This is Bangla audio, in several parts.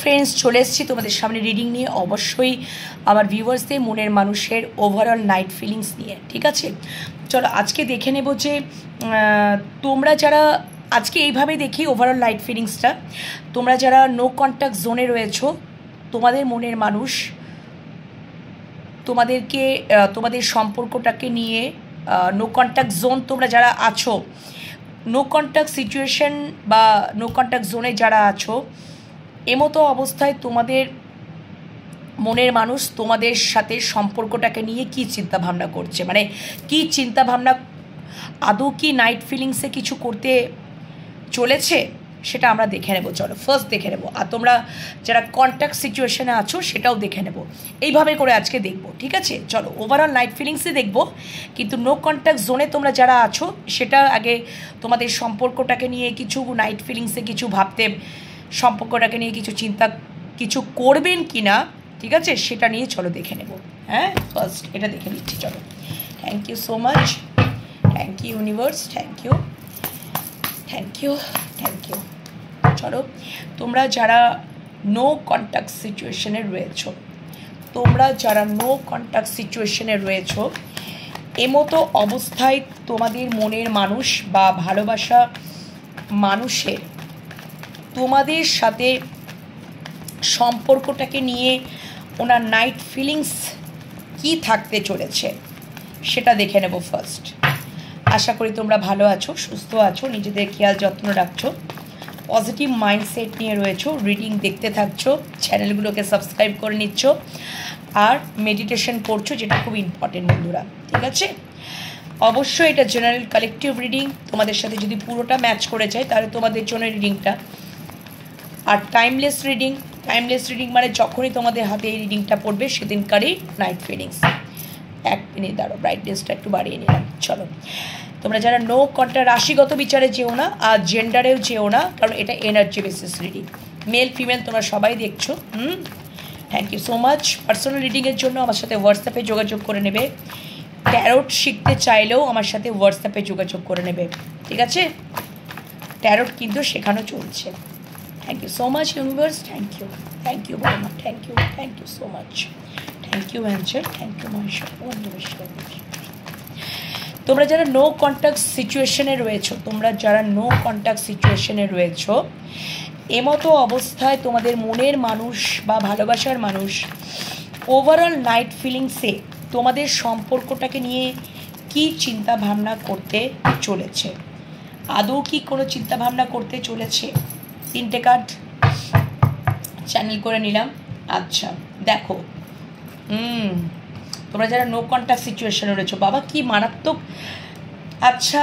ফ্রেন্ডস, চলে এসেছি তোমাদের সামনে রিডিং নিয়ে, অবশ্যই আমার ভিউয়ার্সদের মনের মানুষের ওভারঅল নাইট ফিলিংস নিয়ে। ঠিক আছে, চলো আজকে দেখে নেব যে তোমরা যারা আজকে এইভাবে দেখি ওভারঅল নাইট ফিলিংসটা। তোমরা যারা নো কন্ট্যাক্ট জোনে রয়েছো, তোমাদের মনের মানুষ তোমাদেরকে তোমাদের সম্পর্কটাকে নিয়ে নো কন্ট্যাক্ট জোন, তোমরা যারা আছো নো কন্ট্যাক্ট সিচুয়েশন বা নো কন্ট্যাক্ট জোনে যারা আছো, এমতো অবস্থায় তোমাদের মনের মানুষ তোমাদের সাথে সম্পর্কটাকে নিয়ে কি চিন্তা ভাবনা করছে, মানে কি চিন্তা ভাবনা, আদৌ কি নাইট ফিলিংসে কিছু করতে চলেছে, সেটা আমরা দেখে নেব। চলো ফার্স্ট দেখে নেব, আর তোমরা যারা কন্ট্যাক্ট সিচুয়েশনে আছো সেটাও দেখে নেব। এইভাবে করে আজকে দেখব, ঠিক আছে? চলো ওভারঅল নাইট ফিলিংসে দেখব, কিন্তু নো কন্ট্যাক্ট জোনে তোমরা যারা আছো সেটা আগে তোমাদের সম্পর্কটাকে নিয়ে কিছু নাইট ফিলিংসে কিছু ভাবতে, সম্পর্কটাকে নিয়ে কিছু চিন্তা কিছু করবেন কি না, ঠিক আছে, সেটা নিয়ে চলো দেখে নেব। হ্যাঁ, ফার্স্ট এটা দেখে নিচ্ছি। চলো, thank you so much, thank you universe, thank you, thank you, thank you. চলো, তোমরা যারা নো কন্ট্যাক্ট সিচুয়েশনে রয়েছো, তোমরা যারা নো কন্ট্যাক্ট সিচুয়েশনে রয়েছো, এমতো অবস্থায় তোমাদের মনের মানুষ বা ভালোবাসা মানুষের তোমাদের সাথে সম্পর্কটাকে নিয়ে ওনার নাইট ফিলিংস কি থাকতে চলেছে সেটা দেখে নেব ফার্স্ট। আশা করি তোমরা ভালো আছো, সুস্থ আছো, নিজেদের খেয়াল যত্ন রাখছো, পজিটিভ মাইন্ডসেট নিয়ে রয়েছো, রিডিং দেখতে থাকছো, চ্যানেলগুলোকে সাবস্ক্রাইব করে নিচ্ছ, আর মেডিটেশন করছো, যেটা খুব ইম্পর্টেন্ট বন্ধুরা। ঠিক আছে, অবশ্যই এটা জেনারেল কালেকটিভ রিডিং, তোমাদের সাথে যদি পুরোটা ম্যাচ করে যায় তাহলে তোমাদের জন্য রিডিংটা। আর টাইমলেস রিডিং, টাইমলেস রিডিং মানে যখনই তোমাদের হাতে এই রিডিংটা পড়বে সেদিনকারই নাইট ফিলিংস। এক মিনিট দাঁড়ো, ব্রাইটনেসটা একটু বাড়িয়ে নিলাম। চলো, তোমরা যারা নো কন্ট্যাক্ট, রাশিগত বিচারে যেও না আর জেন্ডারেও যেও না, কারণ এটা energy basis reading, male female তোমরা সবাই দেখছো। Thank you so much. Personal রিডিংয়ের জন্য আমার সাথে হোয়াটসঅ্যাপে যোগাযোগ করে নেবে, ট্যারোট শিখতে চাইলেও আমার সাথে হোয়াটসঅ্যাপে যোগাযোগ করে নেবে, ঠিক আছে? ট্যারোট কিন্তু শেখানো চলছে। Thank you so much universe, thank you, thank you Barma, thank you so much, thank you angel, thank you Maheshwar. তোমরা যারা নো কন্ট্যাক্ট সিচুয়েশনে রয়েছো, তোমরা যারা নো কন্ট্যাক্ট সিচুয়েশনে রয়েছো, এমতো অবস্থায় তোমাদের মনের মানুষ বা ভালোবাসার মানুষ ওভারঅল নাইট ফিলিংসে তোমাদের সম্পর্কটাকে নিয়ে কি চিন্তা ভাবনা করতে চলেছে, আদৌ কি কোনো চিন্তা ভাবনা করতে চলেছে? তিনটে কার্ড চ্যানেল করে নিলাম। আচ্ছা দেখো, তোমরা যারা নো কন্ট্যাক্ট সিচুয়েশনে রয়েছো, বাবা কি মারাত্মক। আচ্ছা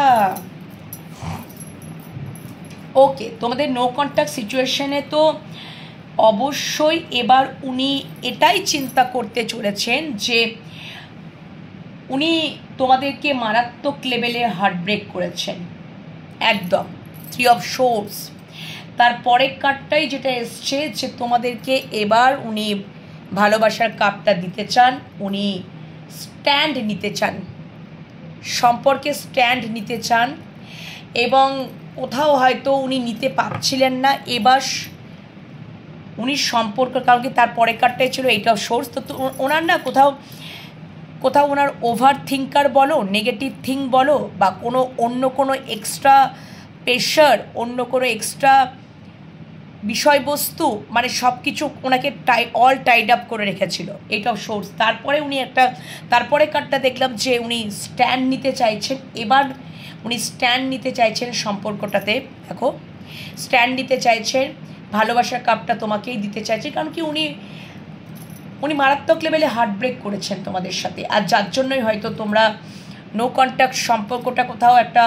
ওকে, তোমাদের নো কন্ট্যাক্ট সিচুয়েশনে তো অবশ্যই এবার উনি এটাই চিন্তা করতে চলেছেন যে উনি তোমাদেরকে মারাত্মক লেভেলে হার্টব্রেক করেছেন, একদম। 3 অফ সোর্স, তারপরের কার্ডটাই যেটা এসছে যে তোমাদেরকে এবার উনি ভালোবাসার কাপটা দিতে চান, উনি স্ট্যান্ড নিতে চান, সম্পর্কে স্ট্যান্ড নিতে চান, এবং কোথাও হয়তো উনি নিতে পারছিলেন না, এবার উনি সম্পর্ক, কারণ কি তার পরের কার্ডটাই ছিল এইট অফ সোর্স। তো ওনার না কোথাও কোথাও ওনার ওভার থিঙ্কার বলো, নেগেটিভ থিঙ্ক বলো, বা অন্য কোনো এক্সট্রা প্রেশার, অন্য কোনো এক্সট্রা বিষয়বস্তু, মানে সব কিছু ওনাকে অল টাইড আপ করে রেখেছিল এইট অফ সোর্স। তারপরে উনি তারপরে কার্ডটা দেখলাম যে উনি স্ট্যান্ড নিতে চাইছেন, এবার উনি স্ট্যান্ড নিতে চাইছেন সম্পর্কটাতে। দেখো, স্ট্যান্ড নিতে চাইছেন, ভালোবাসার কাপটা তোমাকেই দিতে চাইছেন, কারণ কি উনি মারাত্মক লেভেলে হার্টব্রেক করেছেন তোমাদের সাথে, আর যার জন্যই হয়তো তোমরা নো কন্ট্যাক্ট সম্পর্কটা, কোথাও একটা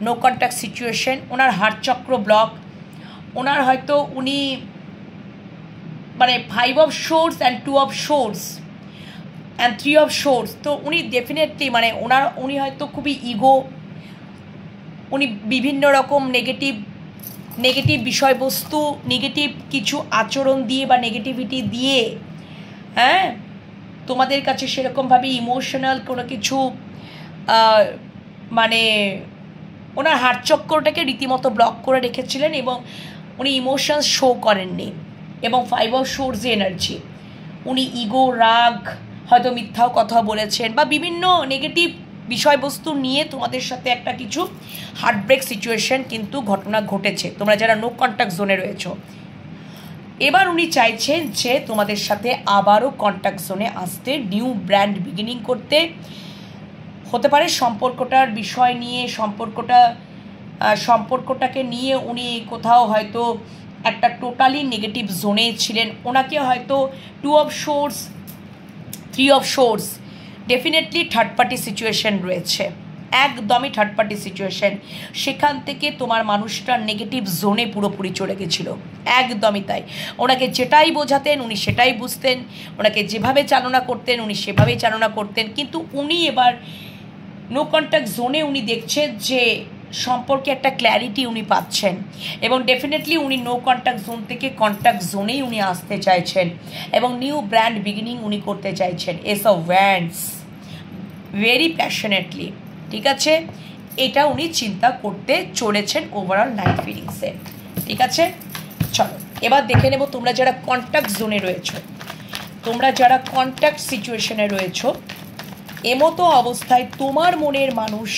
নো কন্ট্যাক্ট সিচুয়েশন, ওনার হার্ট চক্র ব্লক, ওনার হয়তো উনি মানে 5 of swords and 2 of swords and 3 of swords. তো উনি ডেফিনেটলি মানে উনি হয়তো খুবই ইগো, উনি বিভিন্ন রকম নেগেটিভ বিষয়বস্তু, নেগেটিভ কিছু আচরণ দিয়ে বা নেগেটিভিটি দিয়ে, হ্যাঁ, তোমাদের কাছে সেরকমভাবে ইমোশনাল কোনো কিছু, মানে ওনার হার্ট চক্রটাকে রীতিমতো ব্লক করে রেখেছিলেন, এবং উনি ইমোশনস শো করেননি। এবং 5 অফ সোর্স এনার্জি। উনি ইগো, রাগ, হয়তো মিথ্যাও কথা বলেছেন বা বিভিন্ন নেগেটিভ বিষয়বস্তু নিয়ে তোমাদের সাথে একটা কিছু হার্টব্রেক সিচুয়েশন কিন্তু ঘটনা ঘটেছে তোমরা যারা নো কন্ট্যাক্ট জোনে রয়েছো। এবার উনি চাইছেন যে তোমাদের সাথে আবারও কন্ট্যাক্ট জোনে আসতে, নিউ ব্র্যান্ড বিগিনিং করতে। হতে পারে সম্পর্কটার বিষয় নিয়ে, সম্পর্কটাকে নিয়ে উনি কোথাও হয়তো একটা টোটালি নেগেটিভ জোনে ছিলেন। ওনাকে হয়তো 2 of swords, 3 of swords, definitely third party situation রয়েছে, একদমই থার্ড পার্টি সিচুয়েশন। সেখান থেকে তোমার মানুষটা নেগেটিভ জোনে পুরোপুরি চলে গেছিলো, একদমই তাই। ওনাকে যেটাই বোঝাতেন উনি সেটাই বুঝতেন, ওনাকে যেভাবে চালনা করতেন উনি সেভাবেই চালনা করতেন। কিন্তু উনি এবার নো কন্ট্যাক্ট জোনে উনি দেখছেন যে সম্পর্কে একটা ক্ল্যারিটি উনি পাচ্ছেন এবং ডেফিনেটলি উনি নো কন্ট্যাক্ট জোন থেকে কন্ট্যাক্ট জোনেই উনি আসতে চাইছেন এবং নিউ ব্র্যান্ড বিগিনিং উনি করতে চাইছেন। S of wands, very passionately, ঠিক আছে? এটা উনি চিন্তা করতে চলেছেন ওভারঅল নাইট ফিলিংসে, ঠিক আছে? চলো এবার দেখে নেব তোমরা যারা কন্ট্যাক্ট জোনে রয়েছো, তোমরা যারা কন্ট্যাক্ট সিচুয়েশনে রয়েছো, এমতো অবস্থায় তোমার মনের মানুষ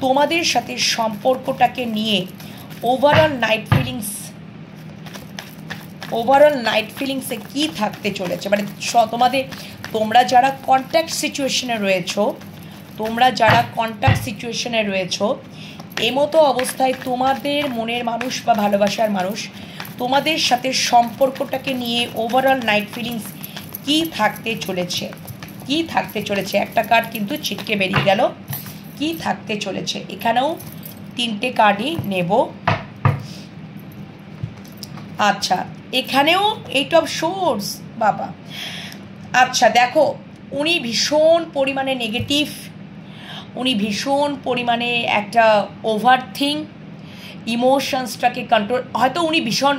তোমাদের সাথে সম্পর্কটাকে নিয়ে ওভারঅল নাইট ফিলিংসে কী থাকতে চলেছে, মানে তোমরা যারা কন্ট্যাক্ট সিচুয়েশনে রয়েছো, এমতো অবস্থায় তোমাদের মনের মানুষ বা ভালোবাসার মানুষ তোমাদের সাথে সম্পর্কটাকে নিয়ে ওভারঅল নাইট ফিলিংস কী থাকতে চলেছে, একটা কার্ড কিন্তু ছিটকে বেরিয়ে গেল। কি থাকতে চলেছে, এখানেও 3টে কার্ডই নেব। আচ্ছা, এখানেও 8 অফ সোর্স, বাবা। আচ্ছা দেখো, উনি ভীষণ পরিমাণে নেগেটিভ, উনি ভীষণ পরিমাণে একটা ওভারথিং, ইমোশনসটাকে কন্ট্রোল, হয়তো উনি ভীষণ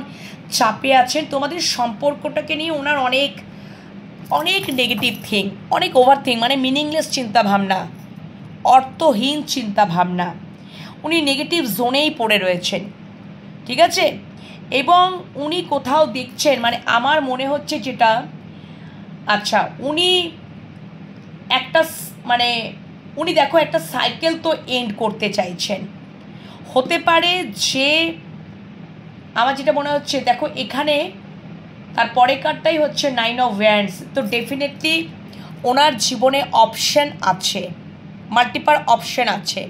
চাপে আছেন। তোমাদের সম্পর্কটাকে নিয়ে ওনার অনেক নেগেটিভ থিং, অনেক ওভারথিং, মানে মিনিংলেস চিন্তাভাবনা, অর্থহীন চিন্তাভাবনা, উনি নেগেটিভ জোনেই পড়ে রয়েছেন, ঠিক আছে? এবং উনি কোথাও দেখছেন, মানে আমার মনে হচ্ছে যেটা, আচ্ছা উনি দেখো একটা সাইকেল তো এন্ড করতে চাইছেন। হতে পারে যে আমার যেটা মনে হচ্ছে, দেখো এখানে তার পরের কার্ডটাই হচ্ছে 9 অফ ওয়ান্ডস। তো ডেফিনেটলি ওনার জীবনে অপশন আছে, মাল্টিপাল অপশন আছে।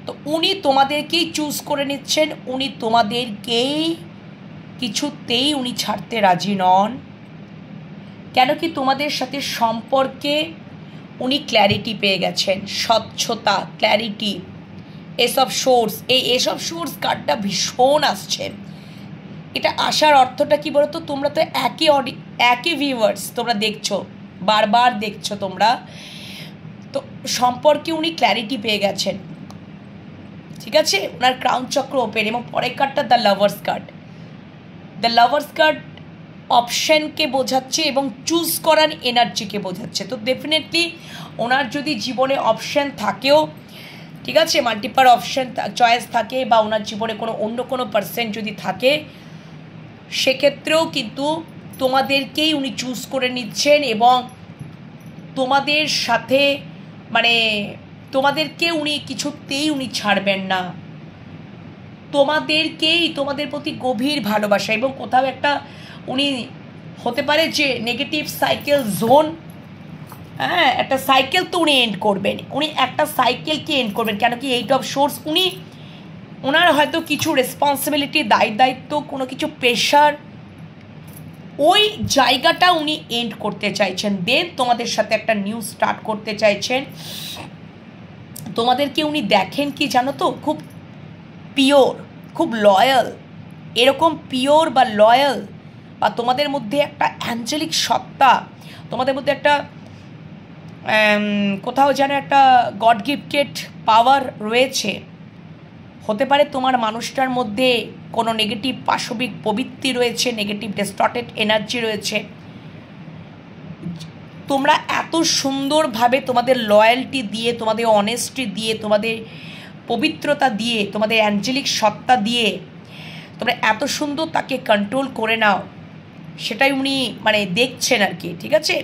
তো উনি তোমাদেরকেই চুজ করে নিচ্ছেন, উনি তোমাদেরকেই কিছুতেই উনি ছাড়তে রাজি নন। কেন কি তোমাদের সাথে সম্পর্কে উনি ক্ল্যারিটি পেয়ে গেছেন, স্বচ্ছতা, ক্ল্যারিটি। এস অফ সোর্স কার্ডটা ভীষণ আসছে। এটা আসার অর্থটা কি বলতো, তোমরা তো একই ভিউয়ার্স, তোমরা দেখছো, বারবার দেখছো তোমরা, তো সম্পর্কে উনি ক্ল্যারিটি পেয়ে গেছেন, ঠিক আছে? ওনার ক্রাউন চক্র ওপেন এবং পরের কার্ডটা দ্য লাভার্স কার্ড অপশানকে বোঝাচ্ছে এবং চুজ করার এনার্জিকে বোঝাচ্ছে। তো ডেফিনেটলি ওনার যদি জীবনে অপশান থাকেও, ঠিক আছে, মাল্টিপাল অপশান চয়েস থাকে, বা ওনার জীবনে অন্য কোনো পার্সন যদি থাকে, সেক্ষেত্রেও কিন্তু তোমাদেরকেই উনি চুজ করে নিচ্ছেন এবং তোমাদের সাথে তোমাদেরকে উনি কিছুতেই উনি ছাড়বেন না। তোমাদের প্রতি গভীর ভালোবাসা এবং কোথাও একটা উনি হতে পারে যে নেগেটিভ সাইকেল জোন, হ্যাঁ একটা সাইকেল তো উনি এন্ড করবেন, উনি একটা সাইকেলকে এন্ড করবেন। কেন কি 8 অফ সোর্স, ওনার হয়তো কিছু রেসপন্সিবিলিটি, দায়িত্ব, কোনো কিছু প্রেশার, ওই জায়গাটা উনি এন্ড করতে চাইছেন। দেন তোমাদের সাথে একটা নিউ স্টার্ট করতে চাইছেন। তোমাদেরকে উনি দেখেন কি জানো তো, খুব পিওর, খুব লয়াল, এরকম পিওর বা লয়াল, বা তোমাদের মধ্যে একটা অ্যাঞ্জেলিক সত্তা, তোমাদের মধ্যে একটা কোথাও যেন একটা গড গিফটেড পাওয়ার রয়েছে। হতে পারে তোমার মানুষটার মধ্যে কোনো নেগেটিভ পাশবিক প্রবৃত্তি রয়েছে, নেগেটিভ ডিস্টর্টেড এনার্জি রয়েছে। তোমরা এত সুন্দরভাবে তোমাদের লয়্যালটি দিয়ে, তোমাদের অনেস্টি দিয়ে, তোমাদের পবিত্রতা দিয়ে, তোমাদের অ্যাঞ্জেলিক সত্তা দিয়ে তোমরা এত সুন্দর তাকে কন্ট্রোল করে নাও। সেটাই উনি মানে দেখছেন আর কি, ঠিক আছে।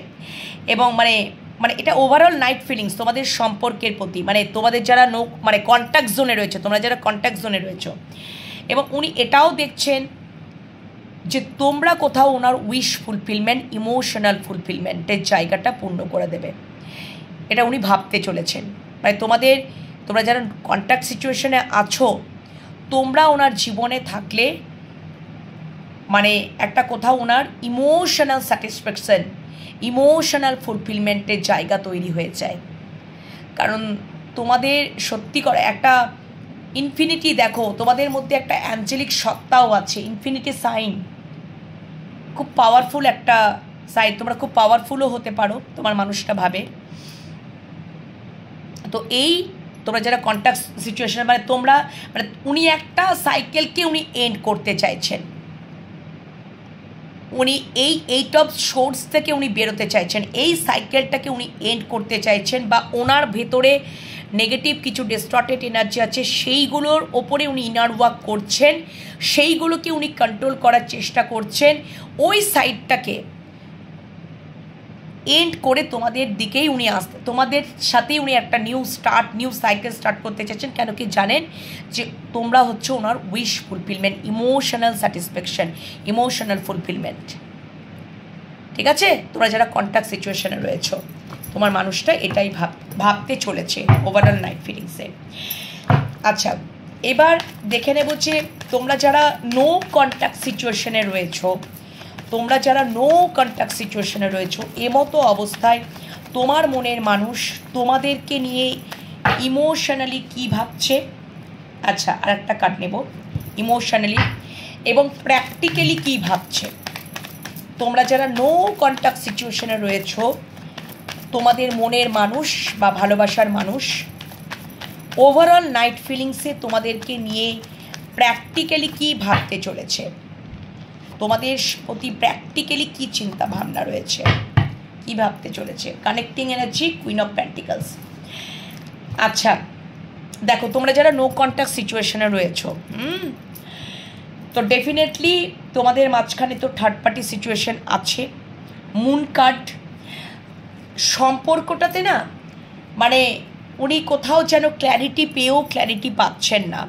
এবং মানে মানে এটা ওভারঅল নাইট ফিলিংস তোমাদের সম্পর্কের প্রতি, মানে তোমাদের যারা মানে কন্ট্যাক্ট জোনে রয়েছে, তোমরা যারা কন্ট্যাক্ট জোনে রয়েছো, এবং উনি এটাও দেখছেন যে তোমরা কোথাও ওনার উইশ ফুলফিলমেন্ট, ইমোশনাল ফুলফিলমেন্টের জায়গাটা পূর্ণ করে দেবে, এটা উনি ভাবতে চলেছেন। মানে তোমরা যারা কন্ট্যাক্ট সিচুয়েশনে আছো, তোমরা ওনার জীবনে থাকলে মানে একটা কোথাও ওনার ইমোশনাল স্যাটিসফ্যাকশন, ইমোশনাল ফুলফিলমেন্টের জায়গা তৈরি হয়ে যায়। কারণ তোমাদের সত্যি করে একটা ইনফিনিটি, দেখো তোমাদের মধ্যে একটা অ্যাঞ্জেলিক সত্তাও আছে, ইনফিনিটি সাইন, খুব পাওয়ারফুল একটা সাইন। তোমরা খুব পাওয়ারফুলও হতে পারো, তোমার মানুষটা ভাবে। তো এই তোমরা যারা কন্ট্যাক্ট সিচুয়েশনে মানে তোমরা মানে উনি একটা সাইকেলকে উনি এন্ড করতে চাইছেন, উনি এই 8 অফ সোর্স থেকে উনি বেরোতে চাইছেন, এই সাইকেলটাকে উনি এন্ড করতে চাইছেন, বা ওনার ভেতরে নেগেটিভ কিছু ডিস্টর্টেড এনার্জি আছে সেইগুলোর ওপরে উনি ইনার ওয়ার্ক করছেন, সেইগুলোকে উনি কন্ট্রোল করার চেষ্টা করছেন, ওই সাইডটাকে এন্ড করে তোমাদের দিকেই উনি তোমাদের সাথেই উনি একটা নিউ সাইকেল স্টার্ট করতে চাইছেন। কেন কি জানেন যে তোমরা হচ্ছে ওনার wish fulfilment, emotional satisfaction, emotional fulfilment, ঠিক আছে। তোমরা যারা কন্ট্যাক্ট সিচুয়েশনে রয়েছো, তোমার মানুষটা এটাই ভাবতে চলেছে ওভারঅল নাইট ফিলিংসে। আচ্ছা, এবার দেখে নেব যে তোমরা যারা নো কন্ট্যাক্ট সিচুয়েশনে রয়েছো, এমতো অবস্থায় তোমার মনের মানুষ তোমাদেরকে নিয়ে ইমোশনালি কী ভাবছে। আচ্ছা, আর একটা কার্ড নেব, ইমোশনালি এবং প্র্যাকটিক্যালি কী ভাবছে। তোমরা যারা নো কন্ট্যাক্ট সিচুয়েশনে রয়েছো, তোমাদের মনের মানুষ বা ভালোবাসার মানুষ ওভারঅল নাইট ফিলিংসে তোমাদেরকে নিয়ে প্র্যাকটিক্যালি কী ভাবতে চলেছে, তোমাদের প্রতি প্র্যাকটিক্যালি কী চিন্তা ভাবনা রয়েছে, কী ভাবতে চলেছে। Connecting energy, queen of pentacles. আচ্ছা দেখো, তোমরা যারা নো কন্ট্যাক্ট সিচুয়েশনে রয়েছো, তো ডেফিনেটলি তোমাদের মাঝখানে তো থার্ড পার্টি সিচুয়েশন আছে। মুন কার্ড, সম্পর্কটাতে না মানে উনি কোথাও যেন ক্ল্যারিটি পেয়েও ক্ল্যারিটি পাচ্ছেন না,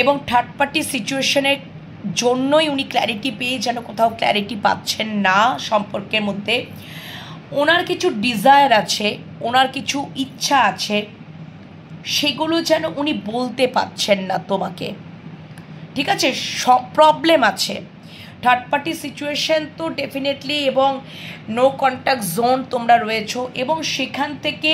এবং থার্ড পার্টি সিচুয়েশনের জন্যই উনি ক্ল্যারিটি পেয়ে যেন কোথাও ক্ল্যারিটি পাচ্ছেন না সম্পর্কের মধ্যে। ওনার কিছু ডিজায়ার আছে, ওনার কিছু ইচ্ছা আছে, সেগুলো যেন উনি বলতে পারছেন না তোমাকে, ঠিক আছে। সব প্রবলেম আছে থার্ড পার্টি সিচুয়েশন তো ডেফিনেটলি, এবং নো কন্ট্যাক্ট জোন তোমরা রয়েছো, এবং সেখান থেকে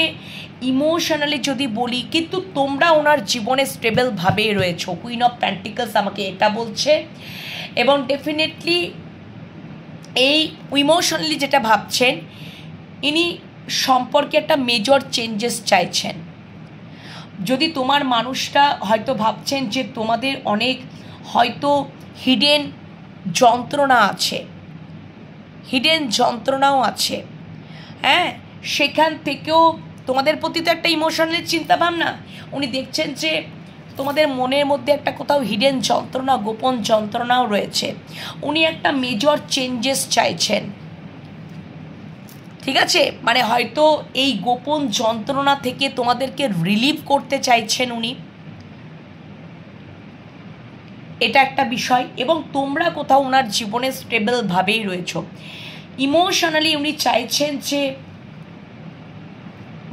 ইমোশনালি যদি বলি, কিন্তু তোমরা ওনার জীবনে স্টেবলভাবেই রয়েছো। কুইন অফ পেন্টিকলস আমাকে এটা বলছে, এবং ডেফিনেটলি এই ইমোশনালি যেটা ভাবছেন, ইনি সম্পর্কে একটা মেজর চেঞ্জেস চাইছেন। যদি তোমার মানুষটা হয়তো ভাবছেন যে তোমাদের অনেক হয়তো হিডেন যন্ত্রণাও আছে, হ্যাঁ, সেখান থেকেও তোমাদের প্রতি তো একটা ইমোশনাল চিন্তাভাবনা, উনি দেখছেন যে তোমাদের মনের মধ্যে একটা কোথাও হিডেন যন্ত্রণা, গোপন যন্ত্রণাও রয়েছে। উনি একটা মেজর চেঞ্জেস চাইছেন, ঠিক আছে। মানে হয়তো এই গোপন যন্ত্রণা থেকে তোমাদেরকে রিলিভ করতে চাইছেন উনি, এটা একটা বিষয়। এবং তোমরা কোথাও ওনার জীবনে স্টেবলভাবেই রয়েছো। ইমোশনালি উনি চাইছেন যে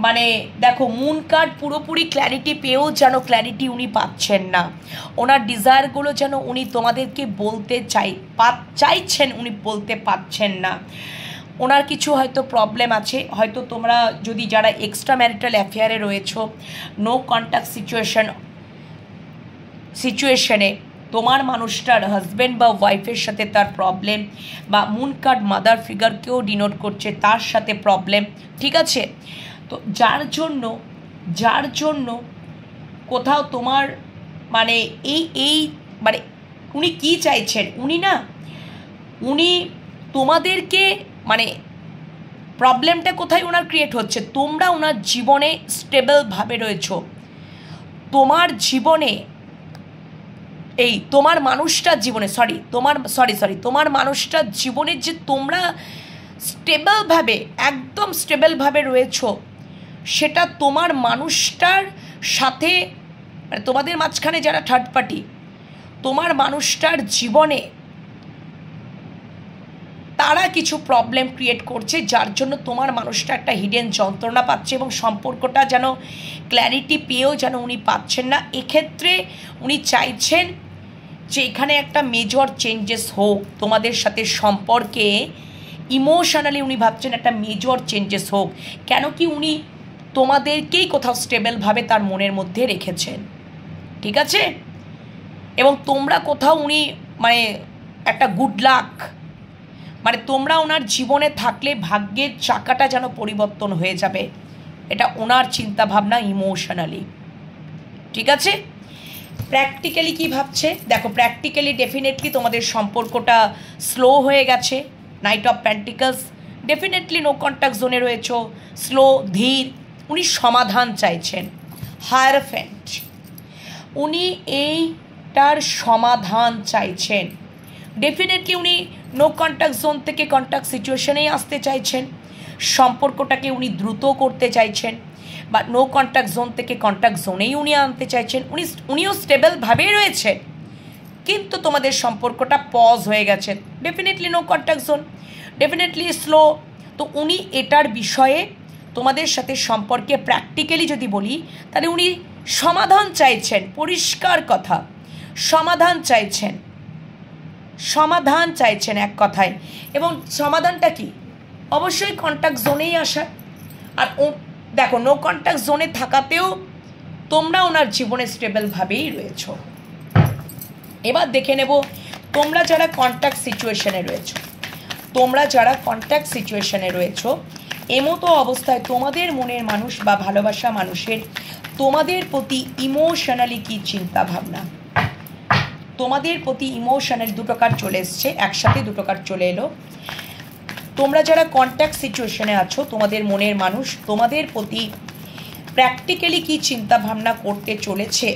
মানে দেখো, মুন কার্ড পুরোপুরি ক্ল্যারিটি পেয়েও যেন ক্ল্যারিটি উনি পাচ্ছেন না, ওনার ডিজায়ারগুলো যেন উনি তোমাদেরকে বলতে চাইছেন, উনি বলতে পারছেন না। ওনার কিছু হয়তো প্রবলেম আছে, হয়তো তোমরা যদি যারা এক্সট্রা ম্যারিটাল অ্যাফেয়ারে রয়েছো, নো কন্ট্যাক্ট সিচুয়েশনে তোমার মানুষটার হাজব্যান্ড বা ওয়াইফের সাথে তার প্রবলেম, বা মুন কার্ড মাদার ফিগারকেও ডিনোট করছে, তার সাথে প্রবলেম, ঠিক আছে। তো যার জন্য কোথাও তোমার মানে এই মানে উনি কি চাইছেন, উনি তোমাদেরকে মানে প্রবলেমটা কোথায় ওনার ক্রিয়েট হচ্ছে, তোমরা ওনার জীবনে স্টেবলভাবে রয়েছো, তোমার জীবনে এই তোমার মানুষটার জীবনে তোমার মানুষটার জীবনে যে তোমরা স্টেবলভাবে, একদম স্টেবলভাবে রয়েছো, সেটা তোমার মানুষটার সাথে, মানে তোমাদের মাঝখানে যারা থার্ড পার্টি, তোমার মানুষটার জীবনে তারা কিছু প্রবলেম ক্রিয়েট করছে, যার জন্য তোমার মানুষটা একটা হিডেন যন্ত্রণা পাচ্ছে এবং সম্পর্কটা যেন ক্ল্যারিটি পেয়েও যেন উনি পাচ্ছেন না। এক্ষেত্রে উনি চাইছেন যে এখানে একটা মেজর চেঞ্জেস হোক তোমাদের সাথে সম্পর্কে। ইমোশনালি উনি ভাবছেন একটা মেজর চেঞ্জেস হোক। কেন কি উনি তোমাদেরকেই কোথাও স্টেবলভাবে তার মনের মধ্যে রেখেছেন, ঠিক আছে? এবং তোমরা কোথাও উনি মানে একটা গুড লাক, মানে তোমরা ওনার জীবনে থাকলে ভাগ্যের চাকাটা যেন পরিবর্তন হয়ে যাবে, এটা ওনার চিন্তাভাবনা ইমোশনালি, ঠিক আছে? প্র্যাকটিক্যালি কী ভাবছে দেখো, প্র্যাকটিক্যালি ডেফিনেটলি তোমাদের সম্পর্কটা স্লো হয়ে গেছে। Knight of pentacles, definitely no contact জোনে রয়েছ, স্লো, ধীর। উনি সমাধান চাইছেন। হায়ারফ্যান্ট, উনি এইটার সমাধান চাইছেন। ডেফিনেটলি উনি নো কন্ট্যাক্ট জোন থেকে কন্ট্যাক্ট সিচুয়েশনেই আসতে চাইছেন। সম্পর্কটাকে উনি দ্রুত করতে চাইছেন, বা নো কন্ট্যাক্ট জোন থেকে কন্ট্যাক্ট জোনেই উনি আনতে চাইছেন। উনিও স্টেবলভাবেই রয়েছে, কিন্তু তোমাদের সম্পর্কটা পজ হয়ে গেছে। Definitely no contact zone, definitely slow. তো উনি এটার বিষয়ে তোমাদের সাথে সম্পর্কে প্র্যাকটিক্যালি যদি বলি, তাহলে উনি সমাধান চাইছেন। পরিষ্কার কথা, সমাধান চাইছেন এক কথায়। এবং সমাধানটা কি? অবশ্যই কন্ট্যাক্ট জোনেই আসা। আর দেখো, নো কন্ট্যাক্ট জোনে থাকাতেও তোমরা ওনার জীবনে স্টেবলভাবেই রয়েছ। এবার দেখে নেব তোমরা যারা কন্ট্যাক্ট সিচুয়েশনে রয়েছো, এমতো অবস্থায় তোমাদের মনের মানুষ বা ভালোবাসা মানুষের তোমাদের প্রতি ইমোশনালি কী চিন্তা ভাবনা। তোমাদের প্রতি ইমোশনালি দুটো কার্ড চলে এসছে, একসাথে দুটো কার্ড চলে এলো। তোমরা যারা কন্ট্যাক্ট সিচুয়েশনে আছো, তোমাদের মনের মানুষ তোমাদের প্রতি প্র্যাকটিক্যালি কী চিন্তা ভাবনা করতে চলেছে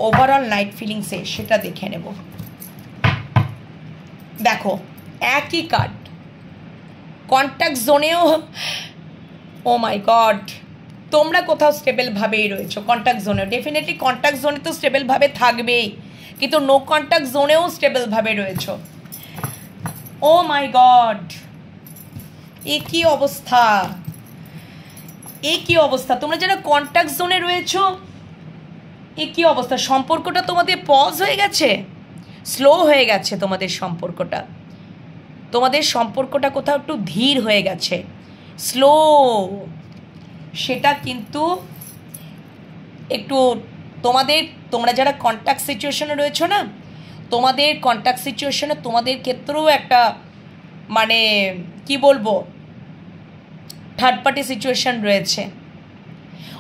ওভারঅল নাইট ফিলিংসে, সেটা দেখে নেব। দেখো, একই কার্ড কন্ট্যাক্ট জোনেও, ও মাই গড, তোমরা কোথাও স্টেবলভাবেই রয়েছো। কন্ট্যাক্ট জোনেও ডেফিনেটলি, কন্ট্যাক্ট জোনে তো স্টেবলভাবে থাকবেই, কিন্তু নো কন্ট্যাক্ট জোনেও স্টেবলভাবে রয়েছো। ও মাই গড, এ কী অবস্থা! তোমরা যারা কন্ট্যাক্ট জোনে রয়েছো, এ কী অবস্থা! সম্পর্কটা তোমাদের পজ হয়ে গেছে, স্লো হয়ে গেছে। তোমাদের সম্পর্কটা কোথাও একটু ধীর হয়ে গেছে, স্লো। সেটা কিন্তু একটু তোমরা যারা কন্ট্যাক্ট সিচুয়েশনে রয়েছো না, তোমাদের কন্ট্যাক্ট সিচুয়েশনে তোমাদের ক্ষেত্রেও একটা মানে কি বলবো, থার্ড পার্টি সিচুয়েশন রয়েছে।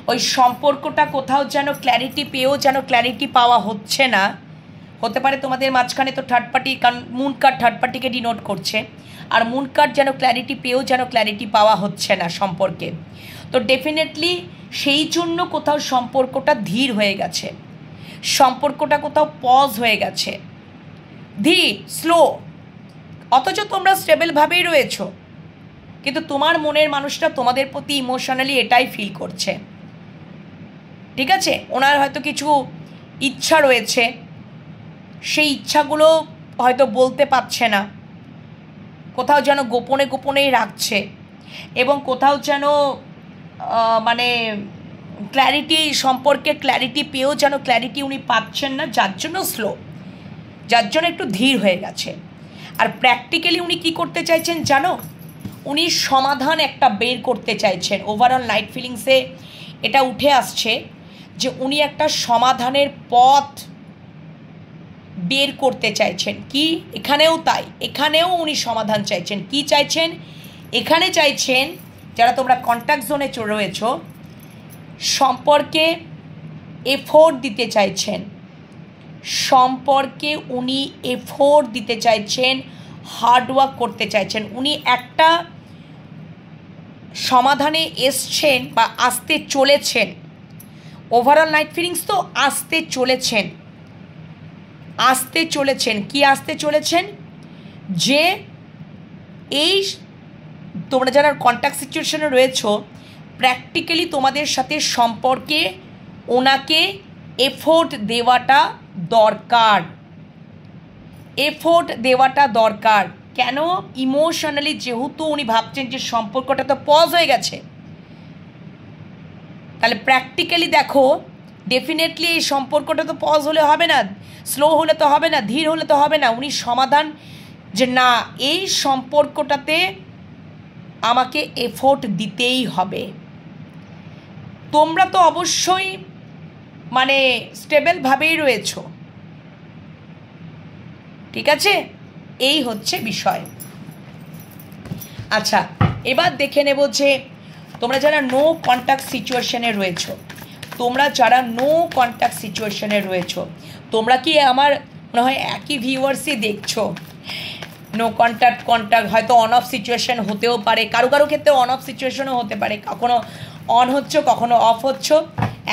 ওই সম্পর্কটা কোথাও যেন ক্ল্যারিটি পেয়েও যেন ক্ল্যারিটি পাওয়া হচ্ছে না। হতে পারে তোমাদের মাঝখানে তো থার্ড পার্টি, কারণ মুন কার্ড থার্ড পার্টিকে ডিনোট করছে, আর মুন কার্ড যেন ক্ল্যারিটি পেয়েও যেন ক্ল্যারিটি পাওয়া হচ্ছে না সম্পর্কে। তো ডেফিনেটলি সেই জন্য কোথাও সম্পর্কটা ধীর হয়ে গেছে, সম্পর্কটা কোথাও পজ হয়ে গেছে, ধীর, স্লো। অথচ তোমরা স্টেবলভাবেই রয়েছো, কিন্তু তোমার মনের মানুষটা তোমাদের প্রতি ইমোশনালি এটাই ফিল করছে, ঠিক আছে? ওনার হয়তো কিছু ইচ্ছা রয়েছে, সেই ইচ্ছাগুলো হয়তো বলতে পারছে না, কোথাও যেন গোপনেই রাখছে, এবং কোথাও যেন মানে ক্ল্যারিটি সম্পর্কে ক্ল্যারিটি পেয়েও যেন ক্ল্যারিটি উনি পাচ্ছেন না, যার জন্য স্লো, যার জন্য একটু ধীর হয়ে গেছে। আর প্র্যাকটিক্যালি উনি কি করতে চাইছেন জানো? উনি সমাধান একটা বের করতে চাইছেন। ওভারঅল নাইট ফিলিংসে এটা উঠে আসছে যে উনি একটা সমাধানের পথ বের করতে চাইছেন। কি? এখানেও তাই, এখানেও উনি সমাধান চাইছেন। কি চাইছেন? এখানে চাইছেন যারা তোমরা কন্ট্যাক্ট জোনে রয়েছো, সম্পর্কে এফোর্ট দিতে চাইছেন, সম্পর্কে উনি এফোর্ট দিতে চাইছেন, হার্ডওয়ার্ক করতে চাইছেন। উনি একটা সমাধানে এসছেন বা আসতে চলেছেন। ওভারঅল নাইট ফিলিংস তো আসতে চলেছেন, আসতে চলেছেন। কি আসতে চলেছেন? যে এই তোমরা যারা কন্ট্যাক্ট সিচুয়েশনে রয়েছো, প্র্যাকটিক্যালি তোমাদের সাথে সম্পর্কে ওনাকে এফোর্ট দেওয়াটা দরকার। এফোর্ট দেওয়াটা দরকার। কেন? ইমোশনালি যেহেতু উনি ভাবছেন যে সম্পর্কটা তো পজ হয়ে গেছে, তাহলে প্র্যাকটিক্যালি দেখো ডেফিনেটলি এই সম্পর্কটা তো পজ হলে হবে না, স্লো হলে তো হবে না, ধীর হলে তো হবে না। উনি সমাধান যে না, এই সম্পর্কটাতে আমাকে এফোর্ট দিতেই হবে। তোমরা তো অবশ্যই মানে স্টেবলভাবেই রয়েছো, ঠিক আছে? এই হচ্ছে বিষয়। আচ্ছা, এবার দেখে নেব যে তোমরা যারা নো কন্ট্যাক্ট সিচুয়েশনে রয়েছো, তোমরা যারা নো কন্ট্যাক্ট সিচুয়েশনে রয়েছো, তোমরা কি আমার মনে হয় একই ভিউয়ার্সই দেখছো? নো কন্ট্যাক্ট হয়তো অন অফ সিচুয়েশন হতেও পারে, কারো কারো ক্ষেত্রে অন অফ সিচুয়েশনও হতে পারে, কখনো অন হচ্ছ কখনো অফ হচ্ছ,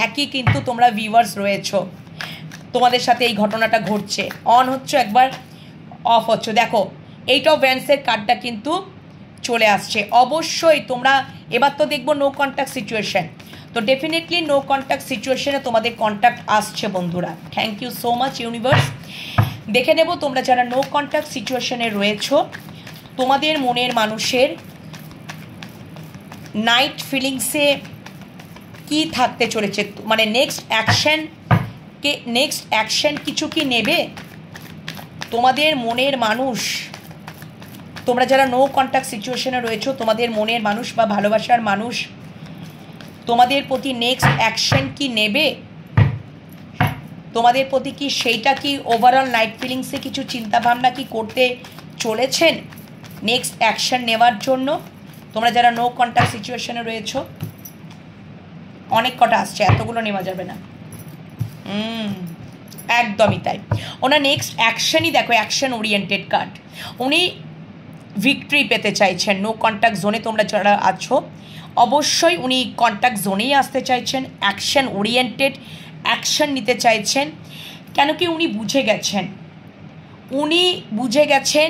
একই কিন্তু তোমরা ভিউয়ার্স রয়েছো, তোমাদের সাথে এই ঘটনাটা ঘটছে, অন হচ্ছ একবার অফ হচ্ছ। দেখো এইট অফ ভ্যান্সের কার্ডটা কিন্তু চলে আসছে। অবশ্যই তোমরা এবার তো দেখবো নো কন্ট্যাক্ট সিচুয়েশন, তো ডেফিনেটলি নো কন্ট্যাক্ট সিচুয়েশনে তোমাদের কন্ট্যাক্ট আসছে বন্ধুরা। Thank you so much universe. দেখে নেব তোমরা যারা নো কন্ট্যাক্ট সিচুয়েশনে রয়েছো, তোমাদের মনের মানুষের নাইট ফিলিংসে কি থাকতে চলেছে, মানে নেক্সট অ্যাকশন কিছু কি নেবে তোমাদের মনের মানুষ? তোমরা যারা নো কন্ট্যাক্ট সিচুয়েশনে রয়েছো, তোমাদের মনের মানুষ বা ভালোবাসার মানুষ তোমাদের প্রতি নেক্সট অ্যাকশন কি নেবে? তোমাদের প্রতি কি সেইটা কি ওভারঅল নাইট ফিলিংসে কিছু চিন্তাভাবনা কি করতে চলেছেন নেক্সট অ্যাকশন নেওয়ার জন্য? তোমরা যারা নো কন্ট্যাক্ট সিচুয়েশনে রয়েছো, অনেক কটা আসছে, এতগুলো নেওয়া যাবে না। একদমই তাই। ওনার নেক্সট অ্যাকশনই দেখো অ্যাকশন ওরিয়েন্টেড কার্ড। উনি ভিক্টরি পেতে চাইছেন নো কন্ট্যাক্ট জোনে। তোমরা যারা আছো অবশ্যই উনি কন্ট্যাক্ট জোনেই আসতে চাইছেন, অ্যাকশন ওরিয়েন্টেড অ্যাকশন নিতে চাইছেন। কেন কি উনি বুঝে গেছেন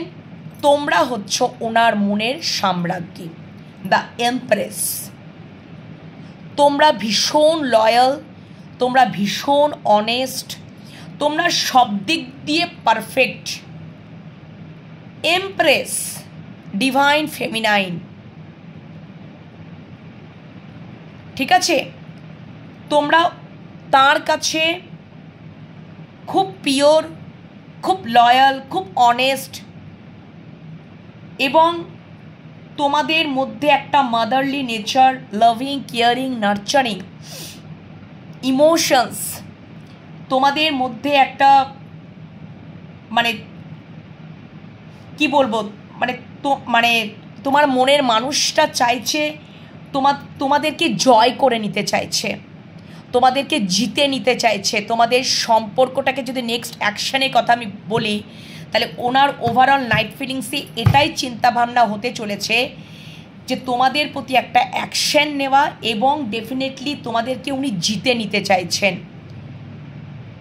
তোমরা হচ্ছ ওনার মনের সাম্রাজ্ঞী, দ্য এমপ্রেস। তোমরা ভীষণ লয়াল, তোমরা ভীষণ অনেস্ট, তোমরা সব দিক দিয়ে পারফেক্ট। এমপ্রেস, ডিভাইন ফেমিনাইন, ঠিক আছে? তোমরা তার কাছে খুব পিওর, খুব লয়াল, খুব অনেস্ট, এবং তোমাদের মধ্যে একটা motherly nature, loving, caring, nurturing emotions, তোমাদের মধ্যে একটা মানে কি বলবো, মানে তোমার মনের মানুষটা চাইছে তোমাদেরকে জয় করে নিতে চাইছে, তোমাদেরকে জিতে নিতে চাইছে। তোমাদের সম্পর্কটাকে যদি নেক্সট অ্যাকশনের কথা আমি বলি, তাহলে ওনার ওভারঅল নাইট ফিলিংসে এটাই চিন্তাভাবনা হতে চলেছে যে তোমাদের প্রতি একটা অ্যাকশন নেওয়া, এবং ডেফিনেটলি তোমাদেরকে উনি জিতে নিতে চাইছেন।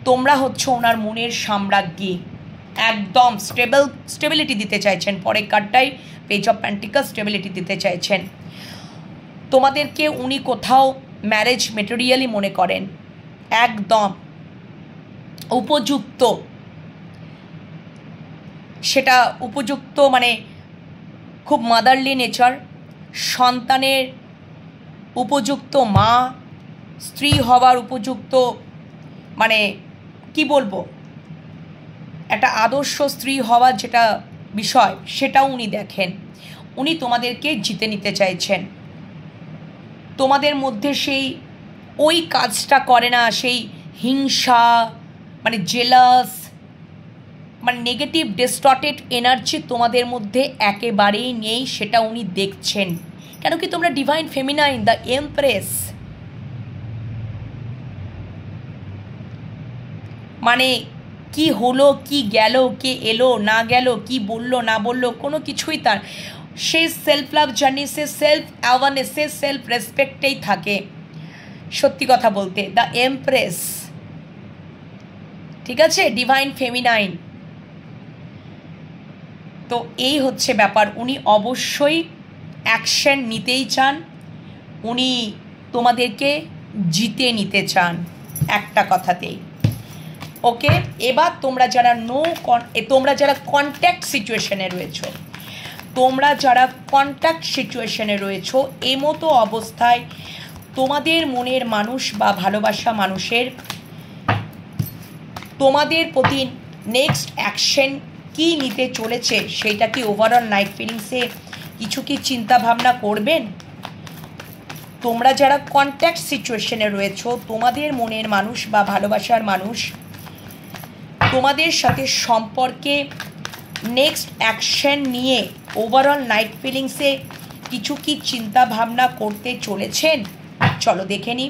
তোমরা হচ্ছ ওনার মনের সাম্রাজ্ঞী, একদম স্টেবিলিটি দিতে চাইছেন। পরের কার্ডটাই পেজ অফ পেন্টিকল, স্টেবিলিটি দিতে চাইছেন। তোমাদেরকে উনি কোথাও ম্যারেজ মেটেরিয়ালই মনে করেন, একদম উপযুক্ত, সেটা উপযুক্ত মানে খুব মাদারলি নেচার, সন্তানের উপযুক্ত মা, স্ত্রী হওয়ার উপযুক্ত, মানে কি বলবো, একটা আদর্শ স্ত্রী হওয়ার যেটা বিষয় সেটাও উনি দেখেন। উনি তোমাদেরকে জিতে নিতে চাইছেন। তোমাদের মধ্যে সেই ওই কাজটা করে না, সেই হিংসা, মানে জেলাস, মানে নেগেটিভ ডিস্টর্টেড এনার্জি তোমাদের মধ্যে একেবারেই নেই, সেটা উনি দেখছেন। কেন কি তোমরা ডিভাইন ফেমিনাইন, দ্য এমপ্রেস, মানে কি হলো, কি গেল, কে এলো না গেল, কি বললো না বললো, কোনো কিছুই তার, সে সেলফ লাভ জার্নি, সে সেলফ অ্যাওয়ারনেস, সে সেলফ রেসপেক্টেই থাকে। সত্যি কথা বলতে দ্য এমপ্রেস, ঠিক আছে, ডিভাইন ফেমিনাইন। তো এই হচ্ছে ব্যাপার, উনি অবশ্যই অ্যাকশন নিতেই চান, উনি তোমাদেরকে জিতে নিতে চান একটা কথাতেই। ওকে, এবার তোমরা যারা তোমরা যারা কন্ট্যাক্ট সিচুয়েশনে রয়েছো, তোমরা যারা কন্ট্যাক্ট সিচুয়েশনে রয়েছো, এমতো অবস্থায় তোমাদের মনের মানুষ বা ভালোবাসা মানুষের তোমাদের প্রতি নেক্সট অ্যাকশন কি নিতে চলেছে, সেইটা কি ওভারঅল নাইট ফিলিংসে কিছু কি চিন্তা ভাবনা করবেন? তোমরা যারা কন্ট্যাক্ট সিচুয়েশনে রয়েছো, তোমাদের মনের মানুষ বা ভালোবাসার মানুষ তোমাদের সাথে সম্পর্কে নেক্সট অ্যাকশন নিয়ে ওভারঅল নাইট ফিলিংসে কিছু কি চিন্তা ভাবনা করতে চলেছেন? চলো দেখে নিই,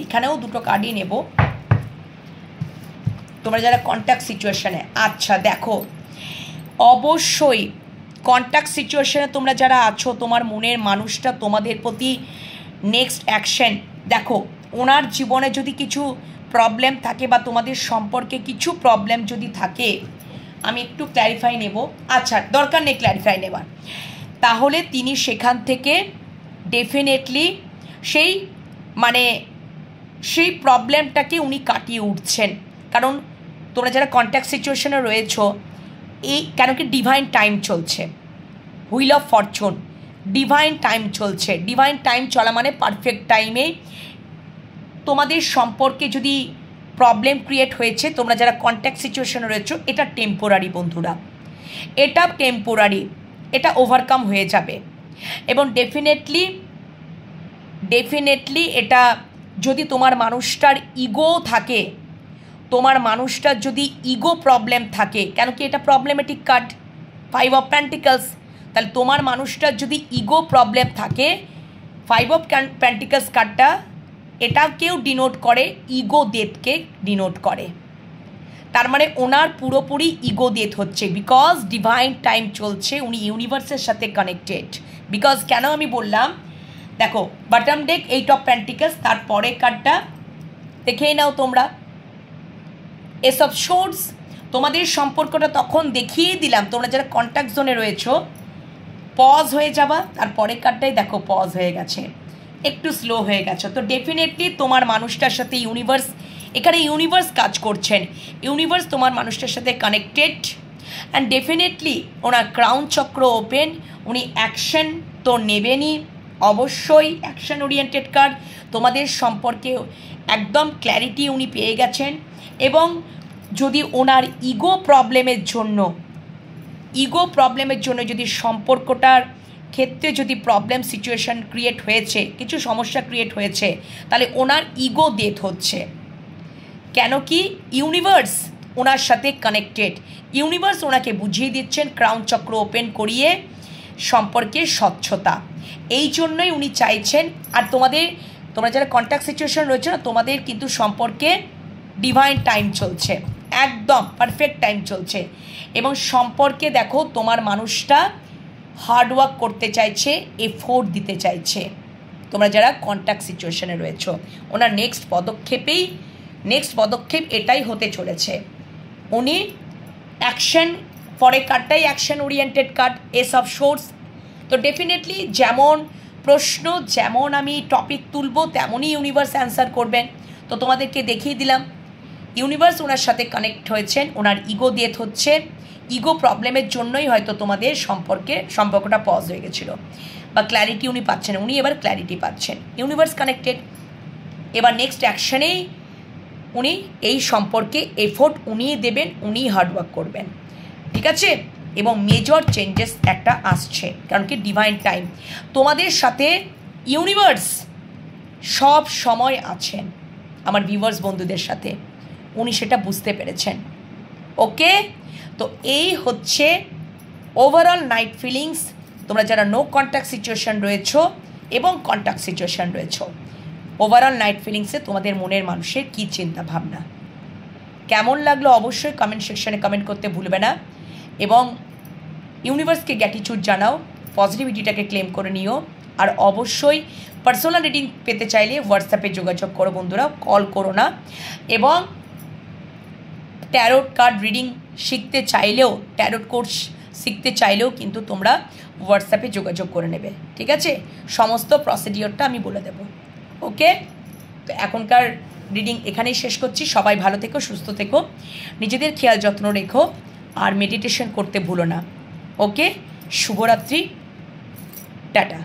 এখানেও দুটো কার্ডই নেব। তোমরা যারা কন্ট্যাক্ট সিচুয়েশনে, আচ্ছা দেখো, অবশ্যই কন্ট্যাক্ট সিচুয়েশনে তোমরা যারা আছো, তোমার মনের মানুষটা তোমাদের প্রতি নেক্সট অ্যাকশন, দেখো ওনার জীবনে যদি কিছু প্রবলেম থাকে বা তোমাদের সম্পর্কে কিছু প্রবলেম যদি থাকে, আমি একটু ক্ল্যারিফাই নেব। আচ্ছা, দরকার নেই ক্ল্যারিফাই নেবার, তাহলে তিনি সেখান থেকে ডেফিনেটলি সেই প্রবলেমটাকে উনি কাটিয়ে উঠছেন। কারণ তোমরা যারা কন্ট্যাক্ট সিচুয়েশনে রয়েছো, কেন কি ডিভাইন টাইম চলছে, wheel of Fortune, divine time চলছে। ডিভাইন টাইম চলা মানে পারফেক্ট টাইমে তোমাদের সম্পর্কে যদি প্রবলেম ক্রিয়েট হয়েছে, তোমরা যারা কন্ট্যাক্ট সিচুয়েশনে রয়েছো, এটা টেম্পোরারি বন্ধুরা, এটা টেম্পোরারি, এটা ওভারকাম হয়ে যাবে। এবং ডেফিনেটলি এটা যদি তোমার মানুষটার ইগো থাকে, তোমার মানুষটার যদি ইগো প্রবলেম থাকে, কেন কি এটা প্রবলেমেটিক কার্ড, 5 অফ পেন্টিকলস, তাহলে তোমার মানুষটার যদি ইগো প্রবলেম থাকে, 5 অফ পেন্টিকলস কার্ডটা এটাকেও ডিনোট করে, ইগো ডেথকে ডিনোট করে। তার মানে ওনার পুরোপুরি ইগো ডেথ হচ্ছে, বিকজ ডিভাইন টাইম চলছে, উনি ইউনিভার্সের সাথে কানেক্টেড। বিকজ কেন আমি বললাম, দেখো বটম ডেক 8 অফ পেন্টিকলস, তারপরে কার্ডটা দেখেই নাও তোমরা, এস অফ সোর্ডস। তোমাদের সম্পর্কটা তখন দেখিয়ে দিলাম, তোমরা যারা কন্ট্যাক্ট জোনে রয়েছো পজ হয়ে যাবা, তারপরে কার্ডটাই দেখো পজ হয়ে গেছে, একটু স্লো হয়ে গেছো। তো ডেফিনেটলি তোমার মানুষটার সাথে ইউনিভার্স কাজ করছেন, ইউনিভার্স তোমার মানুষটার সাথে connected, and definitely owner crown চক্র ওপেন, উনি অ্যাকশন তো নেবেনই, অবশ্যই অ্যাকশন ওরিয়েন্টেড কার্ড। তোমাদের সম্পর্কে একদম ক্ল্যারিটি উনি পেয়ে গেছেন। এবং যদি ওনার ইগো প্রবলেমের জন্য যদি সম্পর্কটার ক্ষেত্রে যদি প্রবলেম সিচুয়েশন ক্রিয়েট হয়েছে, কিছু সমস্যা ক্রিয়েট হয়েছে, তাহলে ওনার ইগো ডেথ হচ্ছে। কেন কি ইউনিভার্স ওনার সাথে কানেক্টেড, ইউনিভার্স ওনাকে বুঝিয়ে দিচ্ছেন ক্রাউন চক্র ওপেন করিয়ে সম্পর্কের স্বচ্ছতা। এই জন্যই উনি চাইছেন। আর তোমরা যারা কন্ট্যাক্ট সিচুয়েশন রয়েছে না, তোমাদের কিন্তু সম্পর্কে ডিভাইন টাইম চলছে, একদম পারফেক্ট টাইম চলছে। এবং সম্পর্কে দেখো তোমার মানুষটা হার্ডওয়ার্ক করতে চাইছে, এফোর্ট দিতে চাইছে। তোমরা যারা কন্ট্যাক্ট সিচুয়েশনে রয়েছো, ওনার নেক্সট পদক্ষেপ এটাই হতে চলেছে। উনি অ্যাকশন, পরে কার্ডটাই action oriented card, ace of swords. তো ডেফিনেটলি যেমন প্রশ্ন, যেমন আমি টপিক তুলব, তেমনই ইউনিভার্স অ্যান্সার করবেন। তো তোমাদেরকে দেখিয়ে দিলাম, ইউনিভার্স ওনার সাথে কানেক্ট হয়েছেন, ওনার ইগো ডেথ হচ্ছে, ইগো প্রবলেমের জন্যই হয়তো তোমাদের সম্পর্কটা পজ হয়ে গেছিলো, বা ক্ল্যারিটি উনি পাচ্ছেন, উনি এবার ক্ল্যারিটি পাচ্ছেন, ইউনিভার্স কানেক্টেড। এবার নেক্সট অ্যাকশনেই উনি এই সম্পর্কে এফোর্ট উনিই দেবেন, উনিই হার্ডওয়ার্ক করবেন, ঠিক আছে। এবং মেজর চেঞ্জেস একটা আসছে, কারণ কি ডিভাইন টাইম তোমাদের সাথে ইউনিভার্স সব সময় আছেন, আমার ভিউয়ার্স বন্ধুদের সাথে, উনি সেটা বুঝতে পেরেছেন। ওকে, তো এই হচ্ছে ওভারঅল নাইট ফিলিংস। তোমরা যারা নো কন্ট্যাক্ট সিচুয়েশন রয়েছো এবং কন্ট্যাক্ট সিচুয়েশন রয়েছো, ওভারঅল নাইট ফিলিংসে তোমাদের মনের মানুষের কী চিন্তা ভাবনা, কেমন লাগলো অবশ্যই কমেন্ট সেকশনে কমেন্ট করতে ভুলবে না। এবং ইউনিভার্সকে গ্র্যাটিটিউড জানাও, পজিটিভিটিটাকে ক্লেম করে নিও। আর অবশ্যই পার্সোনাল রিডিং পেতে চাইলে হোয়াটসঅ্যাপে যোগাযোগ করো বন্ধুরা, কল করো না। এবং ট্যারোট কার্ড রিডিং শিখতে চাইলেও, ট্যারোট কোর্স শিখতে চাইলেও কিন্তু তোমরা হোয়াটসঅ্যাপে যোগাযোগ করে নেবে, ঠিক আছে? সমস্ত প্রসিডিওরটা আমি বলে দেবো। ওকে, তো এখনকার রিডিং এখানেই শেষ করছি। সবাই ভালো থেকো, সুস্থ থেকো, নিজেদের খেয়াল যত্ন রেখো, আর মেডিটেশন করতে ভুলো না। ওকে, শুভরাত্রি, টাটা।